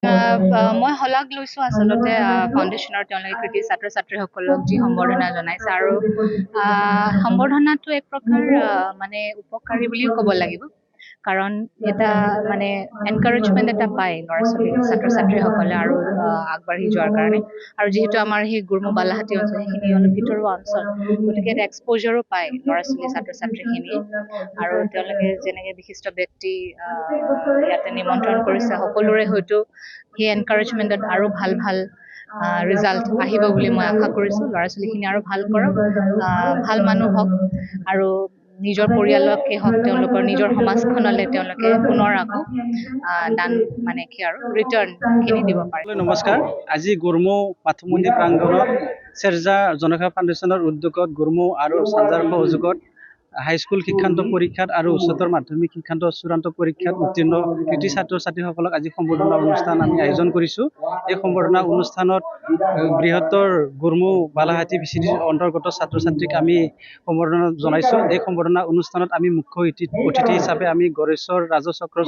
মই শলাগ লৈছোঁ আচলতে ফাউণ্ডেশ্যনৰ তেওঁলোকে কৃতি ছাত্ৰ ছাত্ৰীসকলক যি সম্বৰ্ধনা জনাইছে আৰু সম্বৰ্ধনাটো এক প্ৰকাৰ মানে উপকাৰী বুলিও ক'ব লাগিব কাৰণ এটা মানে এনকাৰেজমেণ্ট এটা পায় ল'ৰা ছোৱালী ছাত্ৰ ছাত্ৰীসকলে আৰু আগবাঢ়ি যোৱাৰ কাৰণে আৰু যিহেতু আমাৰ সেই গুৰমু বালাহাটী অঞ্চল সেইখিনি অলপ ভিতৰুৱা অঞ্চল গতিকে এটা এক্সপ'জাৰো পায় ল'ৰা ছোৱালী ছাত্ৰ ছাত্ৰীখিনিয়ে আৰু তেওঁলোকে যেনেকৈ বিশিষ্ট ব্যক্তি ইয়াতে নিমন্ত্ৰণ কৰিছে সকলোৰে হয়তো সেই এনকাৰেজমেণ্টত আৰু ভাল ভাল ৰিজাল্ট আহিব বুলি মই আশা কৰিছোঁ ল'ৰা ছোৱালীখিনি আৰু ভাল কৰক ভাল মানুহ হওক আৰু নিজৰ পৰিয়ালকে হওক তেওঁলোকৰ নিজৰ সমাজখনলৈ তেওঁলোকে পুনৰ আকৌ দান মানে কি আৰু ৰিটাৰ্ণখিনি দিব পাৰে। নমস্কাৰ, আজি গুৰমু পাথমন্দিৰ প্ৰাংগণত চেৰজা জনসেৱা ফাউণ্ডেশ্যনৰ উদ্যোগত গুৰমু আৰু চাঞ্জাৰ সহযোগত হাইস্কুল শিক্ষান্ত পৰীক্ষাত আৰু উচ্চতৰ মাধ্যমিক শিক্ষান্ত চূড়ান্ত পৰীক্ষাত উত্তীৰ্ণ কৃতি ছাত্ৰ ছাত্ৰীসকলক আজি সম্বৰ্ধনা অনুষ্ঠান আমি আয়োজন কৰিছোঁ। এই সম্বৰ্ধনা অনুষ্ঠানত বৃহত্তৰ গুৰমু বালাহাটী ভিচিডিৰ অন্তৰ্গত ছাত্ৰ ছাত্ৰীক আমি সম্বৰ্ধনা জনাইছোঁ। এই সম্বৰ্ধনা অনুষ্ঠানত আমি মুখ্য অতিথি হিচাপে আমি গড়েশ্বৰ ৰাজচক্ৰ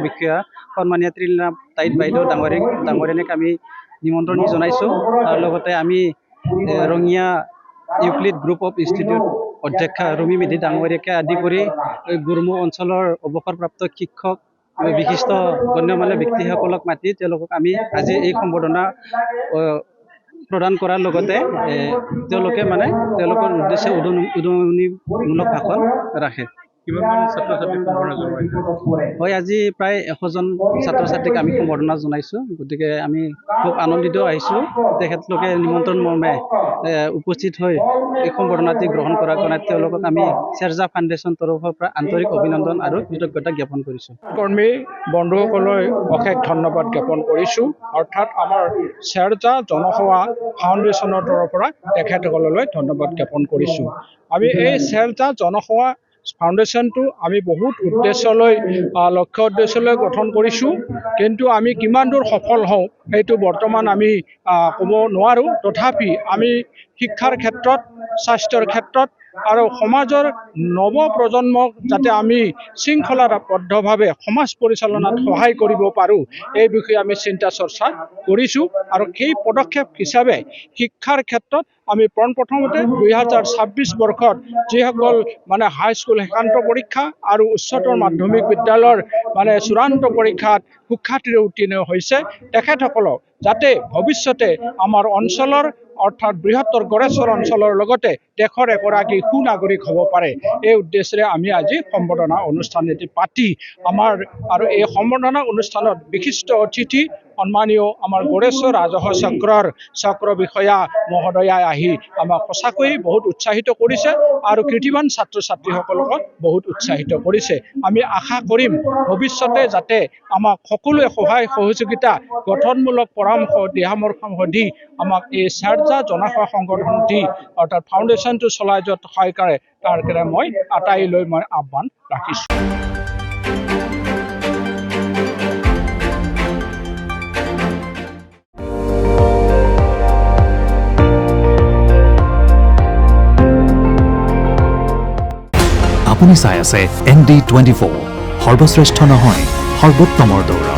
বিষয়া সন্মানীয় ত্ৰিলীনা তাইত বাইদেউ ডাঙৰীয়ানীক আমি নিমন্ত্ৰণ জনাইছোঁ। তাৰ লগতে আমি Rangia Euclid group of institute অধ্যক্ষা ৰুমি মেধি ডাঙৰীয়াকে আদি কৰি গুৰমু অঞ্চলৰ অৱসৰপ্ৰাপ্ত শিক্ষক বিশিষ্ট গণ্যমান্য ব্যক্তিসকলক মাতি তেওঁলোকক আমি আজি এই সম্বৰ্ধনা প্ৰদান কৰাৰ লগতে তেওঁলোকে মানে তেওঁলোকৰ উদ্দেশ্যে উদ্বোধনীমূলক ভাষণ ৰাখে। হয়, আজি প্ৰায় 100জন ছাত্ৰ ছাত্ৰীক আমি সম্বৰ্ধনা জনাইছোঁ। গতিকে আমি খুব আনন্দিত আহিছোঁ তেখেতলোকে নিমন্ত্ৰণ মৰ্মে উপস্থিত হৈ এই সম্বৰ্ধনাটি গ্ৰহণ কৰাৰ কাৰণে তেওঁলোকক আমি চেৰজা ফাউণ্ডেশ্যন তৰফৰ পৰা আন্তৰিক অভিনন্দন আৰু কৃতজ্ঞতা জ্ঞাপন কৰিছোঁ। কৰ্মী বন্ধুসকললৈ অশেষ ধন্যবাদ জ্ঞাপন কৰিছোঁ। অৰ্থাৎ আমাৰ চেৰজা জনসেৱা ফাউণ্ডেশ্যনৰ তৰফৰ পৰা তেখেতসকললৈ ধন্যবাদ জ্ঞাপন কৰিছোঁ। আমি এই চেৰজা জনসেৱা ফাউণ্ডেশ্যনটো আমি বহুত লক্ষ্য উদ্দেশ্যলৈ গঠন কৰিছোঁ, কিন্তু আমি কিমান দূৰ সফল হওঁ সেইটো বৰ্তমান আমি ক'ব নোৱাৰোঁ। তথাপি আমি শিক্ষাৰ ক্ষেত্ৰত, স্বাস্থ্যৰ ক্ষেত্ৰত আৰু সমাজৰ নৱ প্ৰজন্মক যাতে আমি শৃংখলাবদ্ধভাৱে সমাজ পৰিচালনাত সহায় কৰিব পাৰোঁ এই বিষয়ে আমি চিন্তা চৰ্চা কৰিছোঁ। আৰু সেই পদক্ষেপ হিচাপে শিক্ষাৰ ক্ষেত্ৰত আমি পোনপ্ৰথমতে 2026 বৰ্ষত যিসকল মানে হাইস্কুল শিক্ষান্ত পৰীক্ষা আৰু উচ্চতৰ মাধ্যমিক বিদ্যালয়ৰ মানে চূড়ান্ত পৰীক্ষাত সুখ্যাতিৰে উত্তীৰ্ণ হৈছে তেখেতসকলক যাতে ভৱিষ্যতে আমাৰ অঞ্চলৰ অৰ্থাৎ বৃহত্তৰ গড়েশ্বৰ অঞ্চলৰ লগতে দেশৰ এগৰাকী সুনাগৰিক হ'ব পাৰে এই উদ্দেশ্যেৰে আমি আজি সম্বৰ্ধনা অনুষ্ঠান এটি পাতি আমাৰ আৰু এই সম্বৰ্ধনা অনুষ্ঠানত বিশিষ্ট অতিথি সন্মানীয় আমাৰ গড়েশ্বৰ ৰাজহ চক্ৰ বিষয়া মহোদয়াই আহি আমাক সঁচাকৈয়ে বহুত উৎসাহিত কৰিছে আৰু কৃতিবান ছাত্ৰ ছাত্ৰীসকলক বহুত উৎসাহিত কৰিছে। আমি আশা কৰিম ভৱিষ্যতে যাতে আমাক সকলোৱে সহায় সহযোগিতা গঠনমূলক পৰামৰ্শ দি আমাক এই চেৰজা জনসেৱা সংগঠনটি অৰ্থাৎ ফাউণ্ডেশ্যনটো চলাই যোৱাত সহায় কৰে তাৰ কাৰণে মই আটাইলৈ মই আহ্বান ৰাখিছোঁ। আপুনি চাই আছে ND24 সৰ্বশ্ৰেষ্ঠ নহয় সৰ্বোত্তমৰ দৌৰ।